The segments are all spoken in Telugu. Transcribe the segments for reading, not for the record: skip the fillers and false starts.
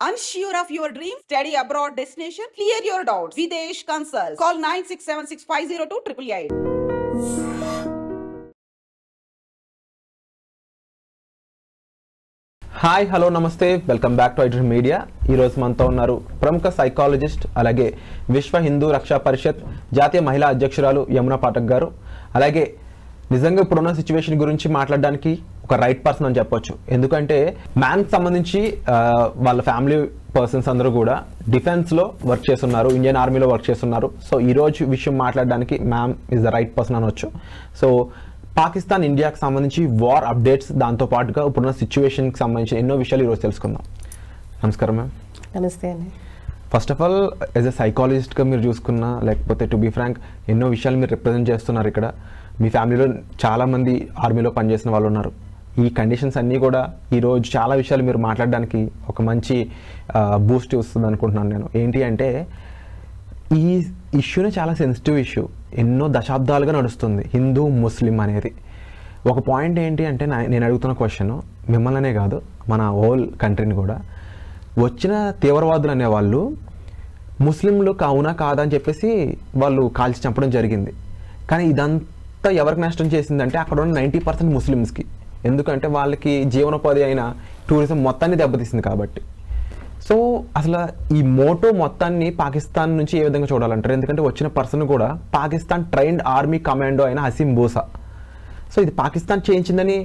Unsure of your dream? Study abroad destination? Clear your doubts. Videsh Consult. Call 9676502888. Hi hello నమస్తే welcome back to iDream media. ఈరోజు మనతో ఉన్నారు ప్రముఖ సైకాలజిస్ట్ అలాగే విశ్వ హిందూ రక్షా పరిషత్ జాతీయ మహిళా అధ్యక్షురాలు యమునా పాఠక్ గారు. అలాగే నిజంగా ఇప్పుడున్న సిచ్యువేషన్ గురించి మాట్లాడడానికి ఒక రైట్ పర్సన్ అని చెప్పొచ్చు. ఎందుకంటే మ్యాన్కి సంబంధించి వాళ్ళ ఫ్యామిలీ పర్సన్స్ అందరూ కూడా డిఫెన్స్లో వర్క్ చేస్తున్నారు, ఇండియన్ ఆర్మీలో వర్క్ చేస్తున్నారు. సో ఈరోజు విషయం మాట్లాడడానికి ma'am is the right person అనొచ్చు. సో పాకిస్తాన్ ఇండియాకి సంబంధించి వార్ అప్డేట్స్, దాంతోపాటుగా ఇప్పుడున్న సిచ్యువేషన్కి సంబంధించి ఎన్నో విషయాలు ఈరోజు తెలుసుకుందాం. నమస్కారం మ్యామ్. నమస్తే అండి. First of all as a సైకాలజిస్ట్గా మీరు చూసుకున్నా, లేకపోతే టు బీ ఫ్రాంక్ ఎన్నో విషయాలు మీరు రిప్రజెంట్ చేస్తున్నారు. ఇక్కడ మీ ఫ్యామిలీలో చాలామంది ఆర్మీలో పనిచేసిన వాళ్ళు ఉన్నారు. ఈ కండిషన్స్ అన్నీ కూడా ఈరోజు చాలా విషయాలు మీరు మాట్లాడడానికి ఒక మంచి బూస్ట్ వస్తుంది అనుకుంటున్నాను నేను. ఏంటి అంటే ఈ ఇష్యూనే చాలా సెన్సిటివ్ ఇష్యూ, ఎన్నో దశాబ్దాలుగా నడుస్తుంది హిందూ ముస్లిం అనేది. ఒక పాయింట్ ఏంటి అంటే నేను అడుగుతున్న క్వశ్చన్ మిమ్మల్నే కాదు మన హోల్ కంట్రీని కూడా, వచ్చిన తీవ్రవాదులు అనేవాళ్ళు ముస్లింలు కావునా కాదా అని చెప్పేసి వాళ్ళు కాల్చి చంపడం జరిగింది. కానీ ఇదంతా ఎవరికి నష్టం చేసిందంటే అక్కడ ఉన్న 90% ముస్లిమ్స్కి. ఎందుకంటే వాళ్ళకి జీవనోపాధి అయిన టూరిజం మొత్తాన్ని దెబ్బతీసింది కాబట్టి. సో అసలు ఈ మోటో మొత్తాన్ని పాకిస్తాన్ నుంచి ఏ విధంగా చూడాలంటారు? ఎందుకంటే వచ్చిన పర్సన్ కూడా పాకిస్తాన్ ట్రైన్డ్ ఆర్మీ కమాండో అయిన హసీం బూసా. సో ఇది పాకిస్తాన్ చేయించిందని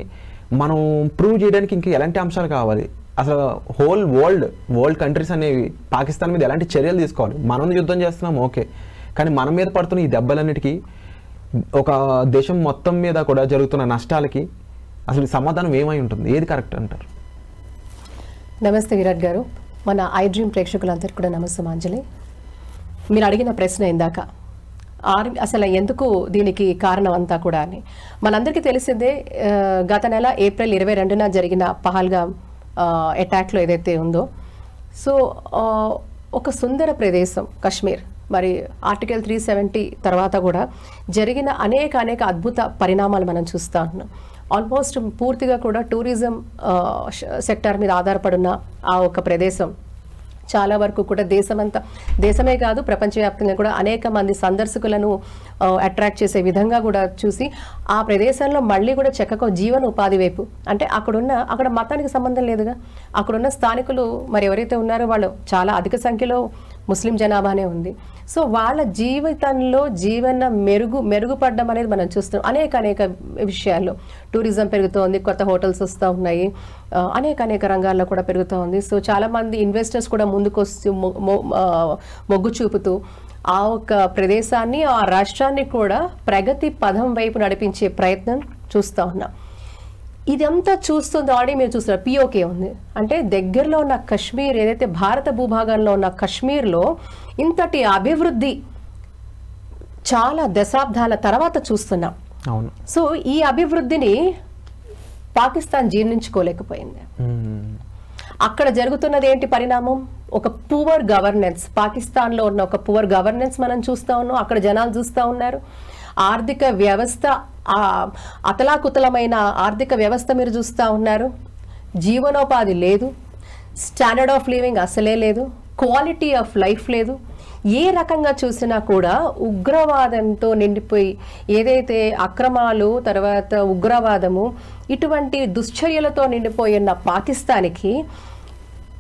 మనం ప్రూవ్ చేయడానికి ఇంకా ఎలాంటి అంశాలు కావాలి? అసలు హోల్ వరల్డ్ కంట్రీస్ అనేవి పాకిస్తాన్ మీద ఎలాంటి చర్యలు తీసుకోవాలి? మనం యుద్ధం చేస్తున్నాం ఓకే, కానీ మన మీద పడుతున్న ఈ దెబ్బలన్నిటికీ, ఒక దేశం మొత్తం మీద కూడా జరుగుతున్న నష్టాలకి అసలు సమాధానం ఏమై ఉంటుంది? ఏది కరెక్ట్ అంటారు? నమస్తే విరాట్ గారు. మన ఐడ్రీమ్ ప్రేక్షకులందరికీ కూడా నమస్తమాంజలి. మీరు అడిగిన ప్రశ్న ఇందాక ఆర్మీ అసలు ఎందుకు దీనికి కారణం అంతా కూడా అని మనందరికీ తెలిసిందే. గత నెల ఏప్రిల్ 22న జరిగిన పహల్గామ్ అటాక్లో ఏదైతే ఉందో, సో ఒక సుందర ప్రదేశం కాశ్మీర్, మరి ఆర్టికల్ 370 తర్వాత కూడా జరిగిన అనేక అద్భుత పరిణామాలు మనం చూస్తూ ఉంటున్నాం. ఆల్మోస్ట్ పూర్తిగా కూడా టూరిజం సెక్టార్ మీద ఆధారపడిన ఆ ఒక ప్రదేశం చాలా వరకు కూడా దేశమే కాదు ప్రపంచవ్యాప్తంగా కూడా అనేక మంది సందర్శకులను అట్రాక్ట్ చేసే విధంగా కూడా చూసి ఆ ప్రదేశంలో మళ్ళీ కూడా చక్కగా జీవన ఉపాధి వైపు, అంటే అక్కడ మతానికి సంబంధం లేదుగా, అక్కడున్న స్థానికులు మరి ఎవరైతే ఉన్నారో వాళ్ళు చాలా అధిక సంఖ్యలో ముస్లిం జనాభానే ఉంది. సో వాళ్ళ జీవితంలో మెరుగుపడడం అనేది మనం చూస్తున్నాం. అనేక విషయాల్లో టూరిజం పెరుగుతోంది, కొత్త హోటల్స్ వస్తూ ఉన్నాయి, అనేక రంగాల్లో కూడా పెరుగుతూ ఉంది. సో చాలామంది ఇన్వెస్టర్స్ కూడా ముందుకు వస్తూ మొగ్గు చూపుతూ ఆ ఒక ప్రదేశాన్ని, ఆ రాష్ట్రాన్ని కూడా ప్రగతి పథం వైపు నడిపించే ప్రయత్నం చూస్తూ ఉన్నాం. ఇదంతా చూస్తుంది ఆల్రెడీ మీరు చూస్తున్నారు. పిఓకే ఉంది అంటే దగ్గరలో ఉన్న కశ్మీర్, ఏదైతే భారత భూభాగంలో ఉన్న కశ్మీర్లో ఇంతటి అభివృద్ధి చాలా దశాబ్దాల తర్వాత చూస్తున్నాం. అవును. సో ఈ అభివృద్ధిని పాకిస్తాన్ జీర్ణించుకోలేకపోయింది. అక్కడ జరుగుతున్నది ఏంటి పరిణామం? ఒక పువర్ గవర్నెన్స్, పాకిస్తాన్లో ఉన్న ఒక పువర్ గవర్నెన్స్ మనం చూస్తూ ఉన్నాం. అక్కడ జనాలు చూస్తూ ఉన్నారు. ఆర్థిక వ్యవస్థ, అతలాకుతలమైన ఆర్థిక వ్యవస్థ మీరు చూస్తూ ఉన్నారు. జీవనోపాధి లేదు, స్టాండర్డ్ ఆఫ్ లివింగ్ అసలే లేదు, క్వాలిటీ ఆఫ్ లైఫ్ లేదు. ఏ రకంగా చూసినా కూడా ఉగ్రవాదంతో నిండిపోయి, ఏదైతే అక్రమాలు, తర్వాత ఉగ్రవాదము, ఇటువంటి దుశ్చర్యలతో నిండిపోయిన పాకిస్తాన్కి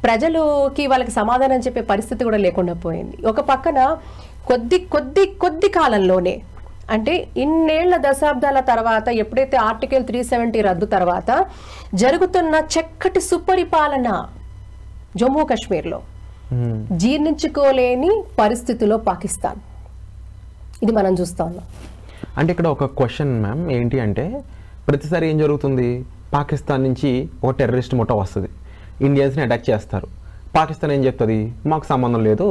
ప్రజలకి వాళ్ళకి సమాధానం చెప్పే పరిస్థితి కూడా లేకుండా పోయింది. ఒక పక్కన కొద్ది కాలంలోనే, అంటే ఇన్నేళ్ల దశాబ్దాల తర్వాత, ఎప్పుడైతే ఆర్టికల్ 370 రద్దు తర్వాత జరుగుతున్న చక్కటి సుపరిపాలన జమ్మూ కాశ్మీర్లో జీర్ణించుకోలేని పరిస్థితిలో పాకిస్తాన్, ఇది మనం చూస్తా ఉన్నాం. అంటే ఇక్కడ ఒక క్వశ్చన్ మ్యామ్ ఏంటి అంటే, ప్రతిసారి ఏం జరుగుతుంది, పాకిస్తాన్ నుంచి ఒక టెర్రరిస్ట్ ముఠా వస్తుంది, ఇండియన్స్ని అటాక్ చేస్తారు. పాకిస్తాన్ ఏం చెప్తుంది, మాకు సంబంధం లేదు,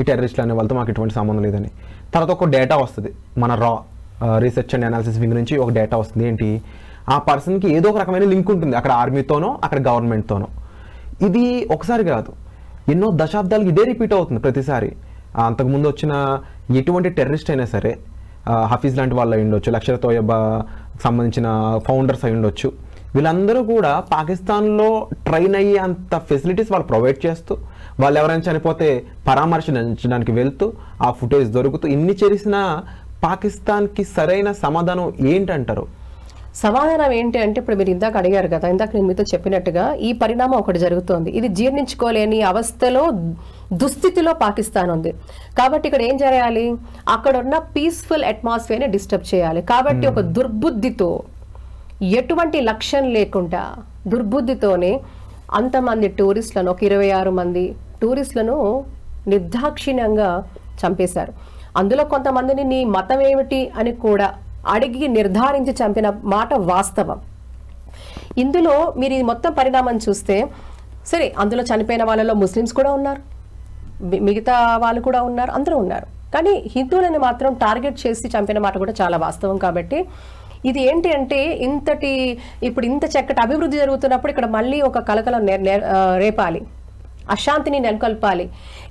ఈ టెర్రరిస్టులు అనే వాళ్ళతో మాకు ఎటువంటి సంబంధం లేదని. తర్వాత ఒక డేటా వస్తుంది, మన రీసెర్చ్ అండ్ అనాలిసిస్ వింగ్ నుంచి ఒక డేటా వస్తుంది. ఏంటి, ఆ పర్సన్కి ఏదో ఒక రకమైన లింక్ ఉంటుంది అక్కడ ఆర్మీతోనో అక్కడ గవర్నమెంట్తోనో. ఇది ఒకసారి కాదు, ఎన్నో దశాబ్దాలకు ఇదే రిపీట్ అవుతుంది ప్రతిసారి. అంతకుముందు వచ్చిన ఎటువంటి టెర్రరిస్ట్ అయినా సరే, హఫీజ్ లాంటి వాళ్ళు అయి ఉండొచ్చు, లష్కర్ తోయబా సంబంధించిన ఫౌండర్స్ అయి ఉండొచ్చు, వీళ్ళందరూ కూడా పాకిస్తాన్లో ట్రైన్ అయ్యే అంత ఫెసిలిటీస్ వాళ్ళు ప్రొవైడ్ చేస్తూ వాళ్ళు ఎవరైనా చనిపోతే పరామర్శించడానికి వెళ్తూ ఆ ఫుటేజ్ దొరుకుతూ ఇన్ని చేసిన పాకిస్తాన్కి సరైన సమాధానం ఏంటంటారు? సమాధానం ఏంటి అంటే, ఇప్పుడు మీరు ఇందాక అడిగారు కదా, ఇందాక నేను మీతో చెప్పినట్టుగా ఈ పరిణామం ఒకటి జరుగుతోంది. ఇది జీర్ణించుకోలేని అవస్థలో, దుస్థితిలో పాకిస్తాన్ ఉంది. కాబట్టి ఇక్కడ ఏం చేయాలి, అక్కడ ఉన్న పీస్ఫుల్ అట్మాస్ఫియర్ని డిస్టర్బ్ చేయాలి. కాబట్టి ఒక దుర్బుద్ధితో, ఎటువంటి లక్ష్యం లేకుండా దుర్బుద్ధితోనే అంతమంది టూరిస్టులను, ఒక 26 మంది టూరిస్టులను నిర్దాక్షిణ్యంగా చంపేశారు. అందులో కొంతమందిని నీ మతం ఏమిటి అని కూడా అడిగి నిర్ధారించి చంపిన మాట వాస్తవం. ఇందులో మీరు ఈ మొత్తం పరిణామం చూస్తే, సరే అందులో చనిపోయిన వాళ్ళలో ముస్లిమ్స్ కూడా ఉన్నారు, మిగతా వాళ్ళు కూడా ఉన్నారు, అందరూ ఉన్నారు. కానీ హిందువులని మాత్రం టార్గెట్ చేసి చంపిన మాట కూడా చాలా వాస్తవం. కాబట్టి ఇది ఏంటి అంటే, ఇప్పుడు ఇంత చక్కటి అభివృద్ధి జరుగుతున్నప్పుడు ఇక్కడ మళ్ళీ ఒక కలకలం రేపాలి, అశాంతిని నెలకొల్పాలి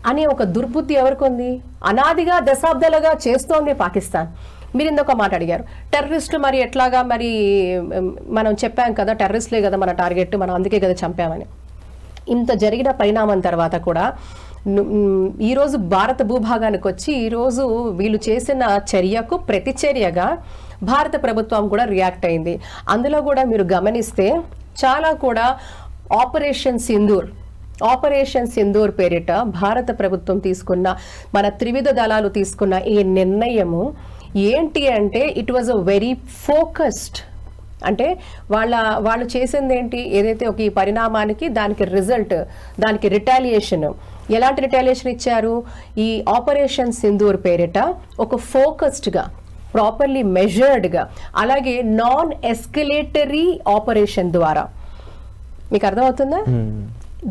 అనే ఒక దుర్బుద్ధి ఎవరికి ఉంది? అనాదిగా దశాబ్దాలుగా చేస్తోంది పాకిస్తాన్. మీరు ఇంకొక మాట అడిగారు, టెర్రరిస్టులు మరి ఎట్లాగా, మరి మనం చెప్పాం కదా టెర్రరిస్టులే కదా మన టార్గెట్, మనం అందుకే కదా చంపామని. ఇంత జరిగిన పరిణామం తర్వాత కూడా ఈరోజు భారత భూభాగానికి వచ్చి ఈరోజు వీళ్ళు చేసిన చర్యకు ప్రతిచర్యగా భారత ప్రభుత్వం కూడా రియాక్ట్ అయింది. అందులో కూడా మీరు గమనిస్తే చాలా కూడా ఆపరేషన్ సింధూర్ పేరిట భారత ప్రభుత్వం తీసుకున్న, మన త్రివిధ దళాలు తీసుకున్న ఈ నిర్ణయము ఏంటి అంటే, it was a very focused. అంటే వాళ్ళు చేసింది ఏంటి, ఏదైతే ఒక ఈ పరిణామానికి దానికి రిజల్ట్, దానికి రిటాలియేషన్, ఎలాంటి రిటాలియేషన్ ఇచ్చారు, ఈ ఆపరేషన్ సింధూర్ పేరిట ఒక ఫోకస్డ్గా, ప్రాపర్లీ మెజర్డ్గా, అలాగే నాన్ ఎస్కలేటరీ ఆపరేషన్ ద్వారా. మీకు అర్థమవుతుందా?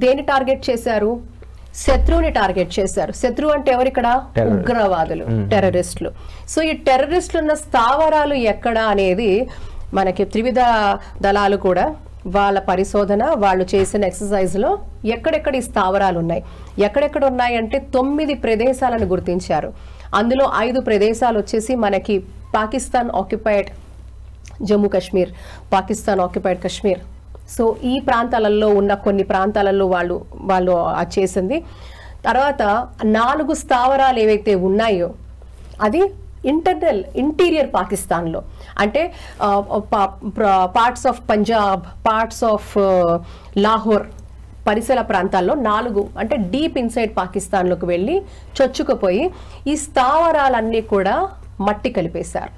దేని టార్గెట్ చేశారు? శత్రువుని టార్గెట్ చేశారు. శత్రువు అంటే ఎవరు ఇక్కడ? ఉగ్రవాదులు, టెర్రరిస్టులు. సో ఈ టెర్రరిస్టులు ఉన్న స్థావరాలు ఎక్కడ అనేది మనకి త్రివిధ దళాలు కూడా వాళ్ళ పరిశోధన, వాళ్ళు చేసిన ఎక్సర్సైజ్లో ఎక్కడెక్కడ ఈ స్థావరాలు ఉన్నాయి, ఎక్కడెక్కడ ఉన్నాయంటే 9 ప్రదేశాలను గుర్తించారు. అందులో 5 ప్రదేశాలు వచ్చేసి మనకి Pakistan occupied Jammu Kashmir, Pakistan occupied Kashmir. So ఈ ప్రాంతాలలో ఉన్న కొన్ని ప్రాంతాలలో వాళ్ళు చేసింది. తర్వాత 4 స్థావరాలు ఏవైతే ఉన్నాయో అది ఇంటీరియర్ పాకిస్తాన్లో, అంటే parts of Punjab, parts of Lahore పరిసర ప్రాంతాల్లో 4, అంటే డీప్ ఇన్సైడ్ పాకిస్తాన్లోకి వెళ్ళి చొచ్చుకుపోయి ఈ స్థావరాలన్నీ కూడా మట్టి కలిపేశారు.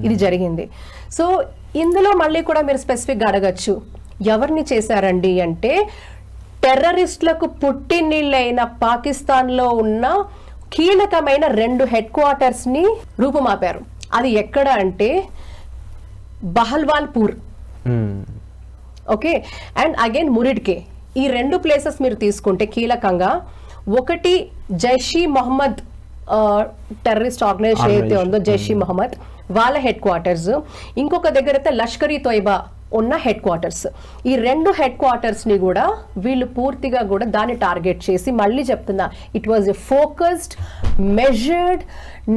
ఇది జరిగింది. సో ఇందులో మళ్ళీ కూడా మీరు స్పెసిఫిక్గా అడగచ్చు, ఎవరిని చేశారండి అంటే, టెర్రరిస్టులకు పుట్టినిళ్ళైన పాకిస్తాన్లో ఉన్న కీలకమైన 2 హెడ్ క్వార్టర్స్ని రూపుమాపారు. అది ఎక్కడ అంటే బహల్వాల్పూర్, ఓకే, అండ్ అగైన్ మురిడ్కే. ఈ 2 ప్లేసెస్ మీరు తీసుకుంటే కీలకంగా, ఒకటి జైషీ మొహమ్మద్ టెర్రరిస్ట్ ఆర్గనైజేషన్ అయితే ఉందో జైషీ మొహమ్మద్ వాళ్ళ హెడ్ క్వార్టర్స్, ఇంకొక దగ్గర అయితే లష్కర్ ఈ తోయిబా ఉన్న హెడ్ క్వార్టర్స్. ఈ 2 హెడ్ క్వార్టర్స్ ని కూడా వీళ్ళు పూర్తిగా కూడా దాన్ని టార్గెట్ చేసి, మళ్ళీ చెప్తున్నా, it was a focused, measured,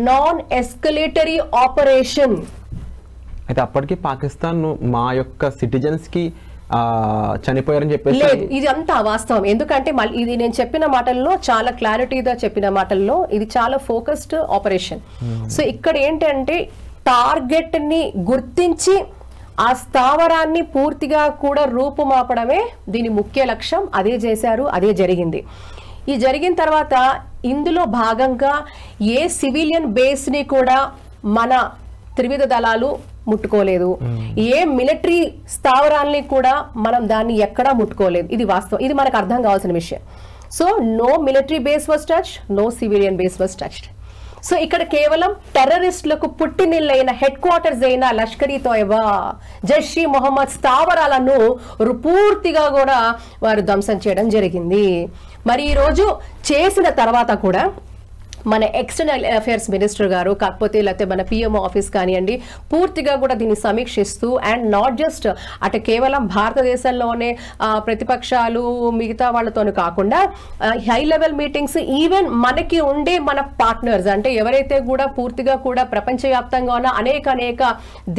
non escalatory operation. అయితే అప్పటికి పాకిస్తాన్ మా యొక్క సిటిజన్స్ కి చనిపోయారని చెప్పేసి లేదు, ఇది అంతా వాస్తవం. ఎందుకంటే మళ్ళీ ఇది నేను చెప్పిన మాటల్లో, చాలా క్లారిటీగా చెప్పిన మాటల్లో, ఇది చాలా ఫోకస్డ్ ఆపరేషన్. సో ఇక్కడ ఏంటంటే టార్గెట్ ని గుర్తించి ఆ స్థావరాన్ని పూర్తిగా కూడా రూపుమాపడమే దీని ముఖ్య లక్ష్యం. అదే చేశారు, అదే జరిగింది. ఈ జరిగిన తర్వాత ఇందులో భాగంగా ఏ సివిలియన్ బేస్ ని కూడా మన త్రివిధ దళాలు ముట్టుకోలేదు, ఏ మిలిటరీ స్థావరాల్ని కూడా మనం దాన్ని ఎక్కడా ముట్టుకోలేదు. ఇది వాస్తవం, ఇది మనకు అర్థం కావాల్సిన విషయం. So no military base was touched, no civilian base was touched. So ఇక్కడ కేవలం టెర్రరిస్టులకు పుట్టినిల్లైన హెడ్ క్వార్టర్స్ అయిన లష్కర్ ఈ తోయిబా, జైషీ మొహమ్మద్ స్థావరాలను పూర్తిగా కూడా వారు ధ్వంసం చేయడం జరిగింది. మరి ఈ రోజు చేసిన తర్వాత కూడా మన ఎక్స్టర్నల్ అఫేర్స్ మినిస్టర్ గారు కాకపోతే లేకపోతే మన పిఎంఓ ఆఫీస్ కానివ్వండి పూర్తిగా కూడా దీన్ని సమీక్షిస్తూ అండ్ నాట్ జస్ట్ అటు కేవలం భారతదేశంలోనే ప్రతిపక్షాలు మిగతా వాళ్ళతోనూ కాకుండా హై లెవెల్ మీటింగ్స్ ఈవెన్ మనకి ఉండే మన పార్ట్నర్స్ అంటే ఎవరైతే కూడా పూర్తిగా కూడా ప్రపంచవ్యాప్తంగా ఉన్న అనేక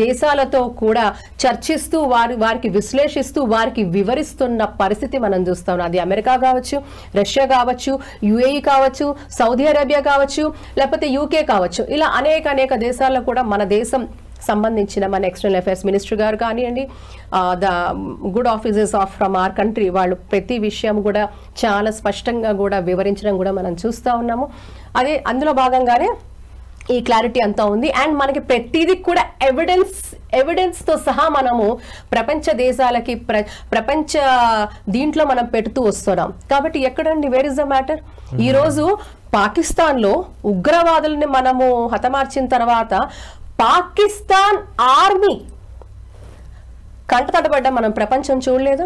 దేశాలతో కూడా చర్చిస్తూ వారికి విశ్లేషిస్తూ వారికి వివరిస్తున్న పరిస్థితి మనం చూస్తాం. అది అమెరికా కావచ్చు, రష్యా కావచ్చు, యుఏఈ కావచ్చు, సౌదీ అరేబియా కావచ్చు, లేకపోతే యూకే కావచ్చు, ఇలా అనేక దేశాల్లో కూడా మన దేశం సంబంధించిన మన ఎక్స్టర్నల్ అఫేర్స్ మినిస్టర్ గారు కానివ్వండి the good officers of from our country వాళ్ళు ప్రతి విషయం కూడా చాలా స్పష్టంగా కూడా వివరించడం కూడా మనం చూస్తూ ఉన్నాము. అదే అందులో భాగంగానే ఈ క్లారిటీ అంతా ఉంది. అండ్ మనకి ప్రతిదీ కూడా ఎవిడెన్స్తో సహా మనము ప్రపంచ దేశాలకి ప్రపంచ దీంట్లో మనం పెడుతూ వస్తున్నాం. కాబట్టి ఎక్కడండి వేర్ ఇస్ ద మ్యాటర్? ఈరోజు పాకిస్తాన్లో ఉగ్రవాదుల్ని మనము హతమార్చిన తర్వాత పాకిస్తాన్ ఆర్మీ కంటతడబడ్డా మనం ప్రపంచం చూడలేదు.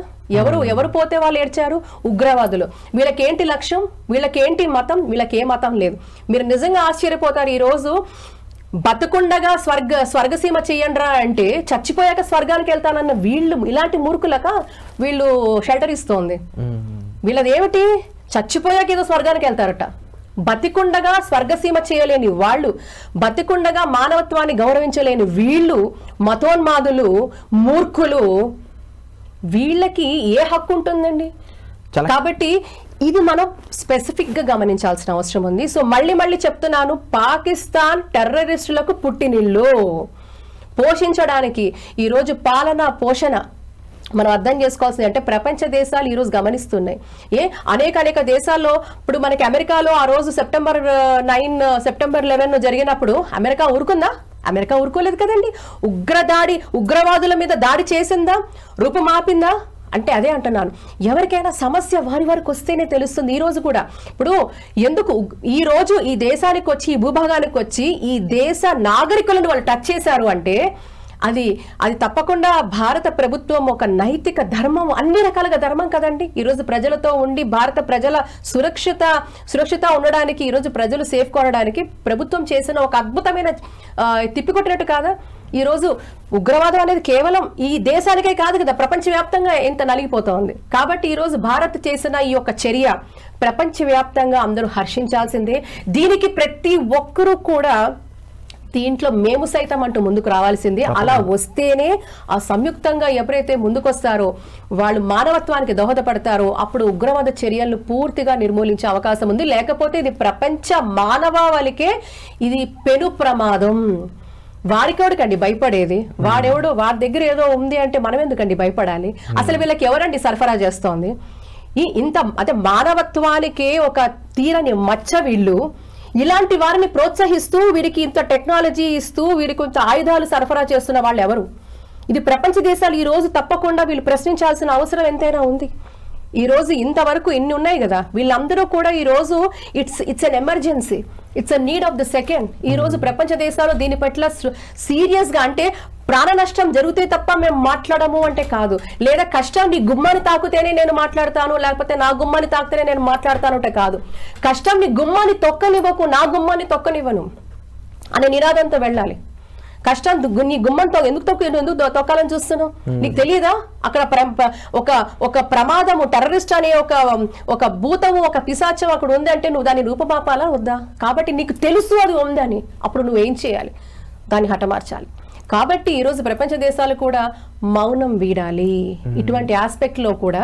ఎవరు పోతే వాళ్ళు ఏడ్చారు? ఉగ్రవాదులు. వీళ్ళకేంటి లక్ష్యం? వీళ్ళకేంటి మతం? వీళ్ళకే మతం లేదు. మీరు నిజంగా ఆశ్చర్యపోతారు. ఈరోజు బతుకుండగా స్వర్గసీమ చెయ్యండ్రా అంటే చచ్చిపోయాక స్వర్గానికి వెళ్తానన్న వీళ్ళు ఇలాంటి మూర్ఖులక వీళ్ళు షెల్టర్ ఇస్తోంది. వీళ్ళదేమిటి? చచ్చిపోయాక ఏదో స్వర్గానికి వెళ్తారట. బతికుండగా స్వర్గసీమ చేయలేని వాళ్ళు, బతికుండగా మానవత్వాన్ని గౌరవించలేని వీళ్ళు, మతోన్మాదులు, మూర్ఖులు, వీళ్ళకి ఏ హక్కు ఉంటుందండి? కాబట్టి ఇది మనం స్పెసిఫిక్ గా గమనించాల్సిన అవసరం ఉంది. సో మళ్ళీ చెప్తున్నాను, పాకిస్తాన్ టెర్రరిస్టులకు పుట్టినిల్లు. పోషించడానికి ఈరోజు పాలన పోషణ మనం అర్థం చేసుకోవాల్సింది అంటే ప్రపంచ దేశాలు ఈరోజు గమనిస్తున్నాయి. అనేక దేశాల్లో ఇప్పుడు మనకి అమెరికాలో ఆ రోజు సెప్టెంబర్ 9 సెప్టెంబర్ 11 జరిగినప్పుడు అమెరికా ఊరుకుందా? అమెరికా ఊరుకోలేదు కదండి. ఉగ్రవాదుల మీద దాడి చేసిందా? రూపుమాపిందా? అంటే అదే అంటున్నాను, ఎవరికైనా సమస్య వారికి వస్తేనే తెలుస్తుంది. ఈ రోజు కూడా ఇప్పుడు ఎందుకు ఈ రోజు ఈ దేశానికి వచ్చి ఈ భూభాగానికి వచ్చి ఈ దేశ నాగరికులను వాళ్ళు టచ్ చేశారు అంటే అది తప్పకుండా భారత ప్రభుత్వం ఒక నైతిక ధర్మం, అన్ని రకాలుగా ధర్మం కదండి. ఈరోజు ప్రజలతో ఉండి భారత ప్రజల సురక్షిత ఉండడానికి, ఈరోజు ప్రజలు సేఫ్ కొనడానికి ప్రభుత్వం చేసిన ఒక అద్భుతమైన తిప్పికొట్టినట్టు కాదా? ఈరోజు ఉగ్రవాదం అనేది కేవలం ఈ దేశానికే కాదు కదా, ప్రపంచవ్యాప్తంగా ఎంత నలిగిపోతోంది. కాబట్టి ఈరోజు భారత్ చేసిన ఈ యొక్క చర్య ప్రపంచవ్యాప్తంగా అందరూ హర్షించాల్సిందే. దీనికి ప్రతి ఒక్కరూ కూడా దీంట్లో మేము సైతం అంటూ ముందుకు రావాల్సింది. అలా వస్తేనే ఆ సంయుక్తంగా ఎవరైతే ముందుకొస్తారో వాళ్ళు మానవత్వానికి దోహదపడతారో అప్పుడు ఉగ్రవాద చర్యలను పూర్తిగా నిర్మూలించే అవకాశం ఉంది. లేకపోతే ఇది ప్రపంచ మానవాళికే ఇది పెను ప్రమాదం. వాడికెవడికండి భయపడేది? వాడెవడో వాడి దగ్గర ఏదో ఉంది అంటే మనం ఎందుకండి భయపడాలి? అసలు వీళ్ళకి ఎవరండి సరఫరా చేస్తోంది? అంటే మానవత్వానికే ఒక తీరని మచ్చ వీళ్ళు. ఇలాంటి వారిని ప్రోత్సహిస్తూ వీరికి ఇంత టెక్నాలజీ ఇస్తూ వీరికి కొంత ఆయుధాలు సరఫరా చేస్తున్న వాళ్ళు ఎవరు? ఇది ప్రపంచ దేశాలు ఈ రోజు తప్పకుండా వీళ్ళు ప్రశ్నించాల్సిన అవసరం ఎంతైనా ఉంది. ఈ రోజు ఇంతవరకు ఇన్ని ఉన్నాయి కదా, వీళ్ళందరూ కూడా ఈ రోజు it's an emergency, it's a need of the second. ఈ రోజు ప్రపంచ దేశాలు దీని పట్ల సీరియస్ గా అంటే ప్రాణ నష్టం జరిగితే తప్ప మేము మాట్లాడము అంటే కాదు, లేదా కష్టం నీ గుమ్మాన్ని తాకుతేనే నేను మాట్లాడతాను, లేకపోతే నా గుమ్మాన్ని తాకితేనే నేను మాట్లాడతాను అంటే కాదు. కష్టం నీ గుమ్మాన్ని తొక్కనివ్వకు, నా గుమ్మాన్ని తొక్కనివ్వను అనే నినాదంతో వెళ్ళాలి. కష్టం నీ గుమ్మంతో ఎందుకు తొక్కాలని చూస్తున్నావు? నీకు తెలియదా అక్కడ ఒక ప్రమాదము, టెర్రరిస్ట్ అనే ఒక భూతము, ఒక పిశాచం అక్కడ ఉంది అంటే నువ్వు దాన్ని రూపమాపాలా వద్దా? కాబట్టి నీకు తెలుసు అది ఉందని, అప్పుడు నువ్వేం చేయాలి? దాన్ని హఠమార్చాలి. కాబట్టి ఈరోజు ప్రపంచ దేశాలు కూడా మౌనం వీడాలి. ఇటువంటి ఆస్పెక్ట్ లో కూడా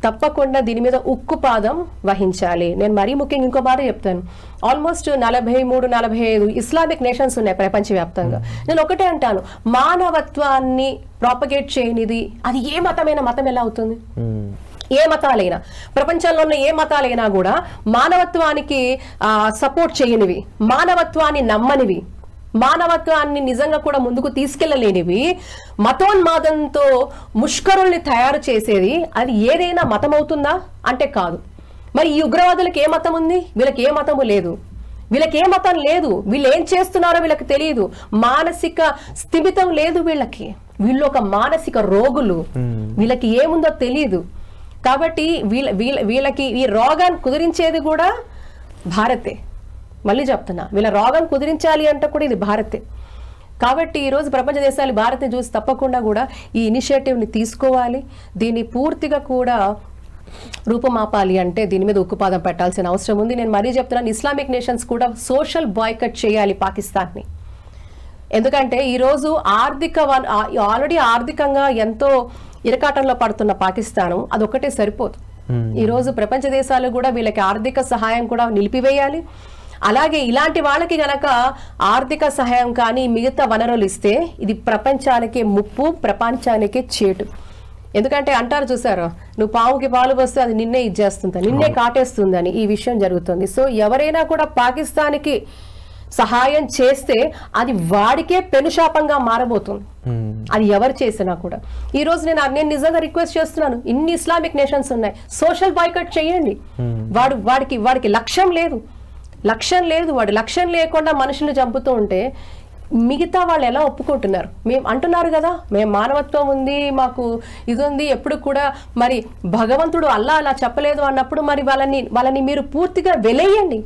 తప్పకుండా దీని మీద ఉక్కుపాదం వహించాలి. నేను మరీ ముఖ్యంగా ఇంకో మాట చెప్తాను, ఆల్మోస్ట్ 43-45 ఇస్లామిక్ నేషన్స్ ఉన్నాయి ప్రపంచవ్యాప్తంగా. నేను ఒకటే అంటాను, మానవత్వాన్ని ప్రాపగేట్ చేయనిది అది ఏ మతమైన మతం ఎలా అవుతుంది? ఏ మతాలైనా, ప్రపంచంలో ఉన్న ఏ మతాలైనా కూడా మానవత్వానికి సపోర్ట్ చేయనివి, మానవత్వాన్ని నమ్మనివి, మానవత్వాన్ని నిజంగా కూడా ముందుకు తీసుకెళ్లలేనివి, మతోన్మాదంతో ముష్కరుల్ని తయారు చేసేది అది ఏదైనా మతం అవుతుందా అంటే కాదు. మరి ఈ ఉగ్రవాదులకు ఏ మతం ఉంది? వీళ్ళకి ఏ మతము లేదు. వీళ్ళకి ఏ మతం లేదు. వీళ్ళు ఏం చేస్తున్నారో వీళ్ళకి తెలియదు. మానసిక స్థిమితం లేదు వీళ్ళకి. వీళ్ళు ఒక మానసిక రోగులు. వీళ్ళకి ఏముందో తెలియదు. కాబట్టి వీళ్ళకి ఈ రోగాన్ని కుదిరించేది కూడా భారతే. మళ్ళీ చెప్తున్నా, వీళ్ళ రోగం కుదిరించాలి అంటే కూడా ఇది భారతే. కాబట్టి ఈరోజు ప్రపంచ దేశాలు భారత్ని చూసి తప్పకుండా కూడా ఈ ఇనిషియేటివ్ని తీసుకోవాలి. దీన్ని పూర్తిగా కూడా రూపమాపాలి అంటే దీని మీద ఉక్కుపాదం పెట్టాల్సిన అవసరం ఉంది. నేను మరీ చెప్తున్నాను, ఇస్లామిక్ నేషన్స్ కూడా సోషల్ బాయ్కట్ చేయాలి పాకిస్తాన్ని. ఎందుకంటే ఈరోజు ఆల్రెడీ ఆర్థికంగా ఎంతో ఇరకాటంలో పడుతున్న పాకిస్తాను అదొక్కటే సరిపోదు. ఈరోజు ప్రపంచ దేశాలు కూడా వీళ్ళకి ఆర్థిక సహాయం కూడా నిలిపివేయాలి. అలాగే ఇలాంటి వాళ్ళకి గనక ఆర్థిక సహాయం కానీ మిగతా వనరులు ఇస్తే ఇది ప్రపంచానికే ముప్పు, ప్రపంచానికే చేటు. ఎందుకంటే అంటారు చూసారు, నువ్వు పావుకి పాలు పోస్తే అది నిన్నే ఇచ్చేస్తుంది, నిన్నే కాటేస్తుందని ఈ విషయం జరుగుతుంది. సో ఎవరైనా కూడా పాకిస్తాన్కి సహాయం చేస్తే అది వాడికే పెనుశాపంగా మారబోతుంది, అది ఎవరు చేసినా కూడా. ఈ రోజు నేను నిజంగా రిక్వెస్ట్ చేస్తున్నాను, ఇన్ని ఇస్లామిక్ నేషన్స్ ఉన్నాయి, సోషల్ బాయ్కట్ చేయండి. వాడికి లక్ష్యం లేదు, వాడు లక్ష్యం లేకుండా మనుషులు చంపుతూ ఉంటే మిగతా వాళ్ళు ఎలా ఒప్పుకుంటున్నారు? మేము అంటున్నారు కదా, మేము మానవత్వం ఉంది, మాకు ఇది ఉంది, ఎప్పుడు కూడా మరి భగవంతుడు అలా చెప్పలేదు అన్నప్పుడు మరి వాళ్ళని మీరు పూర్తిగా వెలేయండి.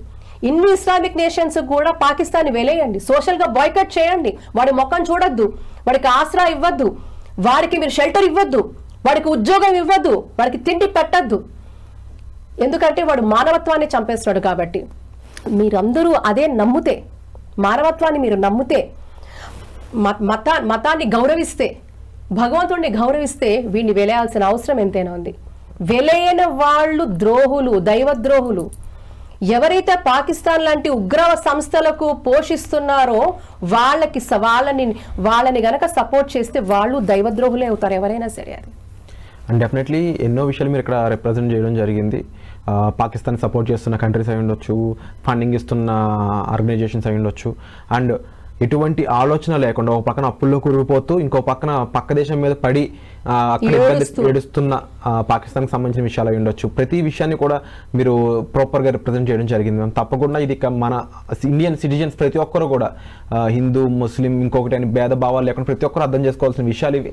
ఇన్ని ఇస్లామిక్ నేషన్స్ కూడా పాకిస్తాన్ వెలేయండి, సోషల్గా బాయ్కట్ చేయండి. వాడి ముఖం చూడొద్దు, వాడికి ఆసరా ఇవ్వద్దు, వాడికి మీరు షెల్టర్ ఇవ్వద్దు, వాడికి ఉద్యోగం ఇవ్వద్దు, వాడికి తిండి పెట్టద్దు. ఎందుకంటే వాడు మానవత్వాన్ని చంపేస్తున్నాడు. కాబట్టి మీరందరూ అదే నమ్మితే, మానవత్వాన్ని మీరు నమ్మితే, మతాన్ని గౌరవిస్తే, భగవంతుడిని గౌరవిస్తే వీడిని వెలేయాల్సిన అవసరం ఎంతైనా ఉంది. వెలేయని వాళ్ళు ద్రోహులు, దైవద్రోహులు. ఎవరైతే పాకిస్తాన్ లాంటి ఉగ్ర సంస్థలకు పోషిస్తున్నారో వాళ్ళని గనక సపోర్ట్ చేస్తే వాళ్ళు దైవద్రోహులే అవుతారు ఎవరైనా సరే. అది అండ్ డెఫినెట్లీ ఎన్నో విషయాలు మీరు ఇక్కడ రిప్రజెంట్ చేయడం జరిగింది. పాకిస్తాన్ సపోర్ట్ చేస్తున్న కంట్రీస్ అయి ఉండొచ్చు, ఫండింగ్ ఇస్తున్న ఆర్గనైజేషన్స్ అయి ఉండొచ్చు. అండ్ ఎటువంటి ఆలోచన లేకుండా ఒక పక్కన అప్పుల్లో కూరుకుపోతూ ఇంకో పక్కన పక్క దేశం మీద పడి అక్కడ ఏడుస్తున్న పాకిస్తాన్కి సంబంధించిన విషయాలు అయి ఉండొచ్చు. ప్రతి విషయాన్ని కూడా మీరు ప్రాపర్గా రిప్రజెంట్ చేయడం జరిగింది. తప్పకుండా ఇది మన ఇండియన్ సిటిజన్స్ ప్రతి ఒక్కరు కూడా హిందూ, ముస్లిం, ఇంకొకటి అని భేదభావాలు లేకుండా ప్రతి ఒక్కరు అర్థం చేసుకోవాల్సిన విషయాలు ఇవి.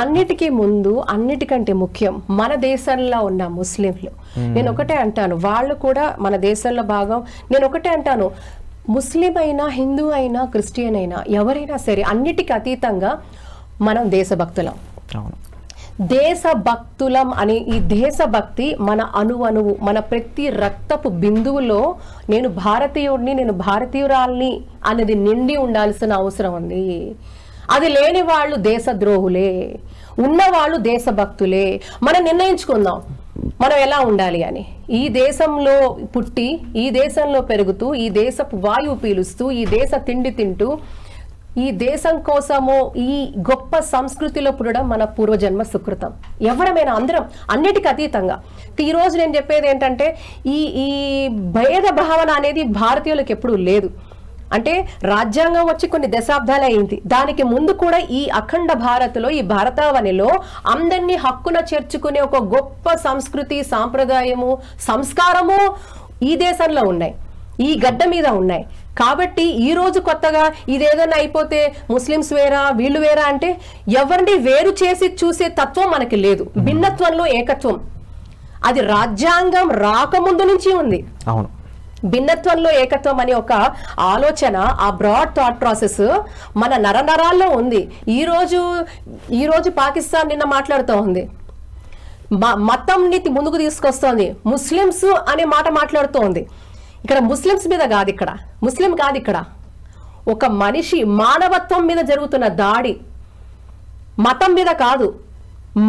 అన్నిటికీ ముందు, అన్నిటికంటే ముఖ్యం మన దేశంలో ఉన్న ముస్లింలు. నేను ఒకటే అంటాను, వాళ్ళు కూడా మన దేశంలో భాగం. నేను ఒకటే అంటాను, ముస్లిం అయినా, హిందూ అయినా, క్రిస్టియన్ అయినా, ఎవరైనా సరే అన్నిటికీ అతీతంగా మనం దేశభక్తులం. దేశభక్తులం అనే ఈ దేశభక్తి మన అణువణువు, మన ప్రతి రక్తపు బిందువులో నేను భారతీయుడిని, నేను భారతీయురాల్ని అనేది నిండి ఉండాల్సిన అవసరం ఉంది. అది లేని వాళ్ళు దేశద్రోహులే, ఉన్నవాళ్ళు దేశభక్తులే. మనం నిర్ణయించుకుందాం మనం ఎలా ఉండాలి అని. ఈ దేశంలో పుట్టి, ఈ దేశంలో పెరుగుతూ, ఈ దేశపు వాయువు పీలుస్తూ, ఈ దేశ తిండి తింటూ, ఈ దేశం కోసము ఈ గొప్ప సంస్కృతిలో పుట్టడం మన పూర్వజన్మ సుకృతం. ఎవరమైనా అందరం అన్నిటికీ అతీతంగా. ఈరోజు నేను చెప్పేది ఏంటంటే ఈ భేద భావన అనేది భారతీయులకు ఎప్పుడూ లేదు. అంటే రాజ్యాంగం వచ్చి కొన్ని దశాబ్దాలు అయింది, దానికి ముందు కూడా ఈ అఖండ భారత్లో, ఈ భారతావనిలో అందరినీ హక్కున చేర్చుకునే ఒక గొప్ప సంస్కృతి, సాంప్రదాయము, సంస్కారము ఈ దేశంలో ఉన్నాయి, ఈ గడ్డ మీద ఉన్నాయి. కాబట్టి ఈ రోజు కొత్తగా ఇదేదైనా అయిపోతే ముస్లిమ్స్ వేరా, వీళ్ళు వేరా అంటే ఎవరిని వేరు చేసి చూసే తత్వం మనకి లేదు. భిన్నత్వంలో ఏకత్వం, అది రాజ్యాంగం రాకముందు నుంచి ఉంది. అవును, భిన్నత్వంలో ఏకత్వం అనే ఒక ఆలోచన, ఆ బ్రాడ్ థాట్ ప్రాసెస్ మన నరనరాల్లో ఉంది. ఈ రోజు పాకిస్తాన్ నిన్న మాట్లాడుతూ ఉంది, మతం నీతి ముందుకు తీసుకొస్తోంది, ముస్లిమ్స్ అనే మాట మాట్లాడుతూ ఉంది. ఇక్కడ ముస్లిమ్స్ మీద కాదు, ఇక్కడ ముస్లిం కాదు, ఇక్కడ ఒక మనిషి మానవత్వం మీద జరుగుతున్న దాడి, మతం మీద కాదు.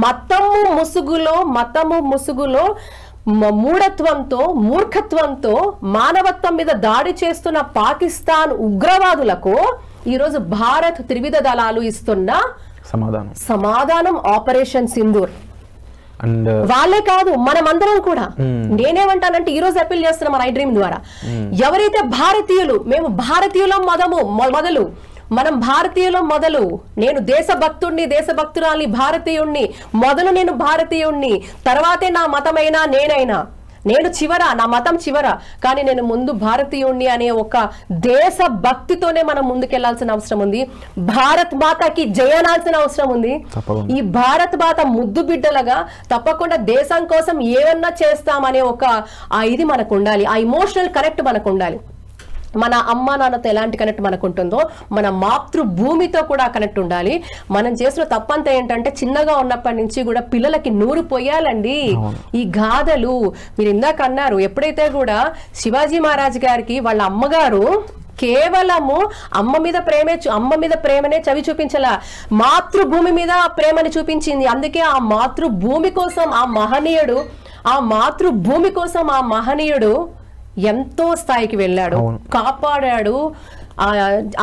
మతము ముసుగులో మూఢత్వంతో, మూర్ఖత్వంతో మానవత్వం మీద దాడి చేస్తున్న పాకిస్తాన్ ఉగ్రవాదులకు ఈరోజు భారత్ త్రివిధ దళాలు ఇస్తున్న సమాధానం ఆపరేషన్ సింధూర్. వాళ్ళే కాదు, మనమందరం కూడా. నేనేమంటానంటే ఈ రోజు అప్పీల్ చేస్తున్నా మన ఐ డ్రీమ్ ద్వారా, ఎవరైతే భారతీయులు, మేము భారతీయులం మొదలు, మనం భారతీయులం మొదలు, నేను దేశభక్తుడిని, దేశభక్తురాల్ని, భారతీయుణ్ణి మొదలు, నేను భారతీయుణ్ణి, తర్వాతే నా మతమైనా నేనైనా, నేను చివర, నా మతం చివర, కానీ నేను ముందు భారతీయుణ్ణి అనే ఒక దేశభక్తితోనే మనం ముందుకెళ్లాల్సిన అవసరం ఉంది. భారత్ మాతకి జయనాల్సిన అవసరం ఉంది. ఈ భారత్ మాత ముద్దు బిడ్డలుగా తప్పకుండా దేశం కోసం ఏమన్నా చేస్తామనే ఒక ఇది మనకు ఉండాలి, ఆ ఇమోషనల్ కనెక్ట్ మనకు ఉండాలి. మన అమ్మ నాన్నతో ఎలాంటి కనెక్ట్ మనకు ఉంటుందో మన మాతృభూమితో కూడా కనెక్ట్ ఉండాలి. మనం చేసిన తప్పంతా ఏంటంటే చిన్నగా ఉన్నప్పటి నుంచి కూడా పిల్లలకి నూరు పోయాలండి ఈ గాథలు. మీరు ఇందాక అన్నారు, ఎప్పుడైతే కూడా శివాజీ మహారాజ్ గారికి వాళ్ళ అమ్మగారు కేవలము అమ్మ మీద ప్రేమనే చవి చూపించలా, మాతృభూమి మీద ప్రేమని చూపించింది. అందుకే ఆ మాతృభూమి కోసం ఆ మహనీయుడు ఎంతో స్థాయికి వెళ్ళాడు, కాపాడాడు,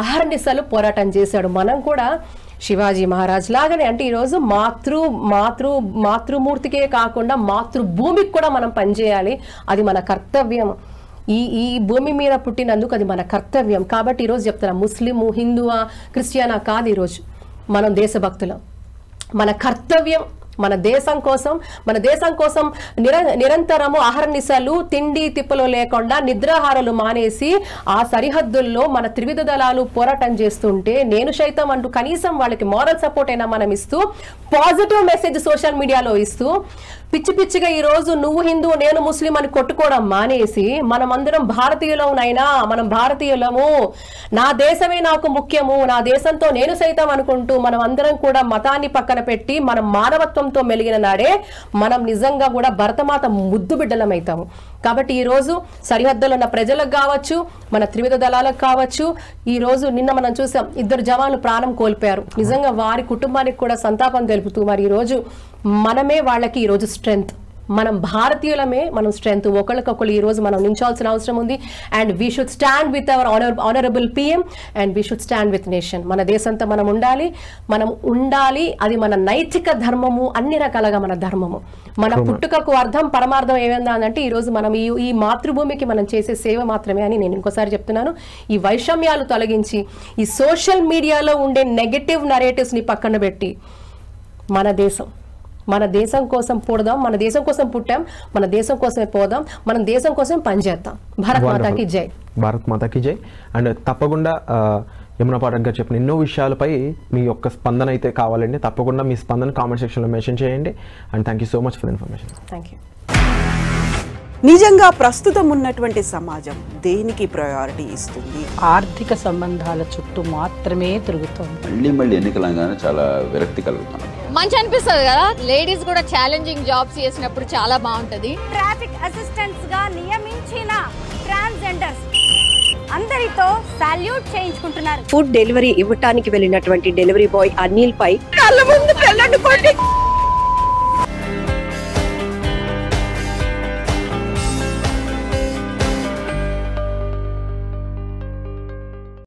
అహర్నిశలు పోరాటం చేశాడు. మనం కూడా శివాజీ మహారాజ్ లాగానే అంటే ఈరోజు మాతృమూర్తికే కాకుండా మాతృభూమికి కూడా మనం పనిచేయాలి. అది మన కర్తవ్యం. ఈ భూమి మీద పుట్టినందుకు అది మన కర్తవ్యం. కాబట్టి ఈరోజు చెప్తున్నా, ముస్లిము, హిందువా, క్రిస్టియనా కాదు, ఈరోజు మనం దేశభక్తులం. మన కర్తవ్యం మన దేశం కోసం నిరంతరము అహర్నిశలు తిండి తిప్పలు లేకుండా నిద్రాహారాలు మానేసి ఆ సరిహద్దుల్లో మన త్రివిధ దళాలు పోరాటం చేస్తుంటే నేను సైతం అంటూ కనీసం వాళ్ళకి మోరల్ సపోర్ట్ అయినా మనం ఇస్తూ, పాజిటివ్ మెసేజ్ సోషల్ మీడియాలో ఇస్తూ, పిచ్చి పిచ్చిగా ఈ రోజు నువ్వు హిందూ నేను ముస్లిం అని కొట్టుకోవడం మానేసి మనమందరం మనం భారతీయులము, నా దేశమే నాకు ముఖ్యము, నా దేశంతో నేను సైతం అనుకుంటూ మనం అందరం కూడా మతాన్ని పక్కన పెట్టి మనం మానవత్వంతో మెలిగిన నాడే మనం నిజంగా కూడా భరతమాత ముద్దు బిడ్డలమవుతాము. కాబట్టి ఈ రోజు సరిహద్దులో ఉన్న ప్రజలకు కావచ్చు, మన త్రివిధ దళాలకు కావచ్చు, ఈ రోజు నిన్న మనం చూసాం 2 జవాన్లు ప్రాణం కోల్పోయారు. నిజంగా వారి కుటుంబానికి కూడా సంతాపం తెలుపుతూ మరి ఈ రోజు మనమే వాళ్ళకి ఈ రోజు స్ట్రెంగ్త్, మనం భారతీయులమే మనం స్ట్రెంగ్త్. ఒకరికొకరు ఈ రోజు మనం నించాల్సిన అవసరం ఉంది. And we should stand with our honourable PM and we should stand with nation. మన దేశంతో మనం ఉండాలి. అది మన నైతిక ధర్మము, అన్ని రకాలుగా మన ధర్మము. మన పుట్టుకకు అర్థం పరమార్థం ఏమైందంటే ఈ రోజు మనం ఈ మాతృభూమికి మనం చేసే సేవ మాత్రమే అని నేను ఇంకోసారి చెప్తున్నాను. ఈ వైషమ్యాలు తొలగించి ఈ సోషల్ మీడియాలో ఉండే నెగటివ్ నరేటివ్స్ ని పక్కన పెట్టి మన దేశం కోసం పుడదాం, మన దేశం కోసం పుట్టాం, మన దేశం కోసమే పోదాం, మనం దేశం కోసం పనిచేద్దాం. భారత్ మాతాకి జై. భారత్ మాతాకి జై. అండ్ తప్పకుండా యమునా పాఠక్ గారు చెప్పిన ఎన్నో విషయాలపై మీ యొక్క స్పందన అయితే కావాలండి. తప్పకుండా మీ స్పందన కామెంట్ సెక్షన్లో మెన్షన్ చేయండి. And thank you so much for information. Thank you. నిజంగా ప్రస్తుతం ఉన్నటువంటి సమాజం దేనికి ప్రయారిటీ ఇస్తుంది? ఆర్థిక సంబంధాల చుట్టూ మాత్రమే తిరుగుతోంది. మళ్ళీ ఎన్నికలంగానే చాలా విరక్తి కలుగుతున్నాం. మంచి అనిపిస్తుంది కదా, లేడీస్ కూడా ఛాలెంజింగ్ జాబ్స్ చేసినప్పుడు చాలా బాగుంటది. ట్రాఫిక్ అసిస్టెంట్స్ గా నియమించిన ట్రాన్స్జెండర్స్ అందరితో సాల్యూట్ చేయించుకుంటున్నారు. ఫుడ్ డెలివరీ ఇవ్వటానికి వెళ్ళినటువంటి డెలివరీ బాయ్ అనిల్ పై కళ్ళ ముందు